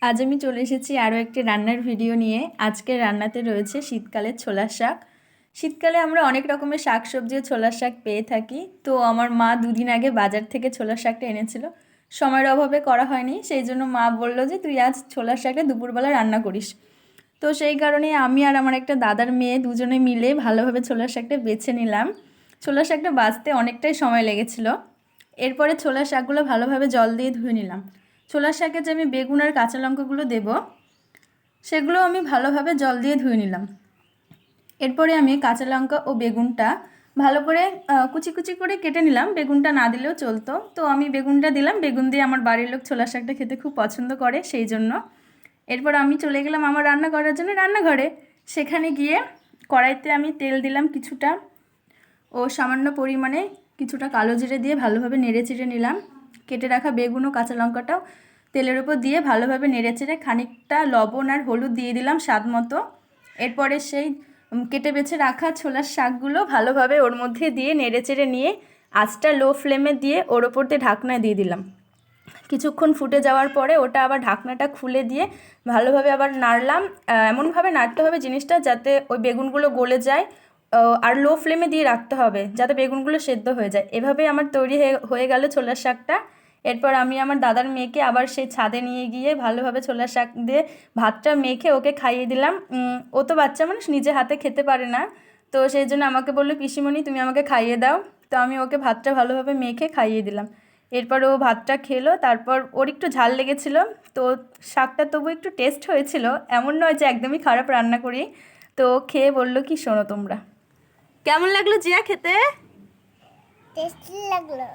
আজ আমি চলে এসেছি আরও একটি রান্নার ভিডিও নিয়ে। আজকের রান্নাতে রয়েছে শীতকালের ছোলার শাক। শীতকালে আমরা অনেক রকমের শাক সবজি ও ছোলার শাক পেয়ে থাকি। তো আমার মা দুদিন আগে বাজার থেকে ছোলার শাকটা এনেছিল। সময়ের অভাবে করা হয়নি, সেই জন্য মা বলল যে তুই আজ ছোলার শাকটা দুপুরবেলা রান্না করিস। তো সেই কারণে আমি আর আমার একটা দাদার মেয়ে দুজনে মিলে ভালোভাবে ছোলার শাকটা বেছে নিলাম। ছোলার শাকটা বাছতে অনেকটাই সময় লেগেছিল। এরপরে ছোলার শাকগুলো ভালোভাবে জল দিয়ে ধুয়ে নিলাম। ছোলার শাকে যে আমি বেগুন আর কাঁচা লঙ্কাগুলো দেবো, সেগুলো আমি ভালোভাবে জল দিয়ে ধুয়ে নিলাম। এরপরে আমি কাঁচা লঙ্কা ও বেগুনটা ভালো করে কুচি কুচি করে কেটে নিলাম। বেগুনটা না দিলেও চলতো, তো আমি বেগুনটা দিলাম। বেগুন দিয়ে আমার বাড়ির লোক ছোলার শাকটা খেতে খুব পছন্দ করে, সেই জন্য। এরপর আমি চলে গেলাম আমার রান্না করার জন্য রান্নাঘরে। সেখানে গিয়ে কড়াইতে আমি তেল দিলাম কিছুটা, ও সামান্য পরিমাণে কিছুটা কালো জিরে দিয়ে ভালোভাবে নেড়ে চেড়ে নিলাম। কেটে রাখা বেগুন ও কাঁচা লঙ্কাটাও তেলের উপর দিয়ে ভালোভাবে নেড়ে চেড়ে খানিকটা লবণ আর হলুদ দিয়ে দিলাম স্বাদ মতো। এরপরে সেই কেটে বেছে রাখা ছোলার শাকগুলো ভালোভাবে ওর মধ্যে দিয়ে নেড়ে চেড়ে নিয়ে আঁচটা লো ফ্লেমে দিয়ে ওর ওপর দিয়ে ঢাকনা দিয়ে দিলাম। কিছুক্ষণ ফুটে যাওয়ার পরে ওটা আবার ঢাকনাটা খুলে দিয়ে ভালোভাবে আবার নাড়লাম। এমনভাবে নাড়তে হবে জিনিসটা যাতে ওই বেগুনগুলো গলে যায়, আর লো ফ্লেমে দিয়ে রাখতে হবে যাতে বেগুনগুলো সেদ্ধ হয়ে যায়। এভাবেই আমার তৈরি হয়ে গেল ছোলার শাকটা। এরপর আমি আমার দাদার মেয়েকে আবার সেই ছাদে নিয়ে গিয়ে ভালোভাবে ছোলার শাক দিয়ে ভাতটা মেখে ওকে খাইয়ে দিলাম। ও তো বাচ্চা মানুষ, নিজে হাতে খেতে পারে না, তো সেই জন্য আমাকে বললো, পিসিমণি তুমি আমাকে খাইয়ে দাও। তো আমি ওকে ভাতটা ভালোভাবে মেখে খাইয়ে দিলাম। এরপর ও ভাতটা খেলো। তারপর ওর একটু ঝাল লেগেছিলো, তো শাকটা তবু একটু টেস্ট হয়েছিল, এমন নয় যে একদমই খারাপ রান্না করি। তো খেয়ে বললো কি, শোনো তোমরা, কেমন লাগলো জিয়া খেতে? টেস্টি লাগলো।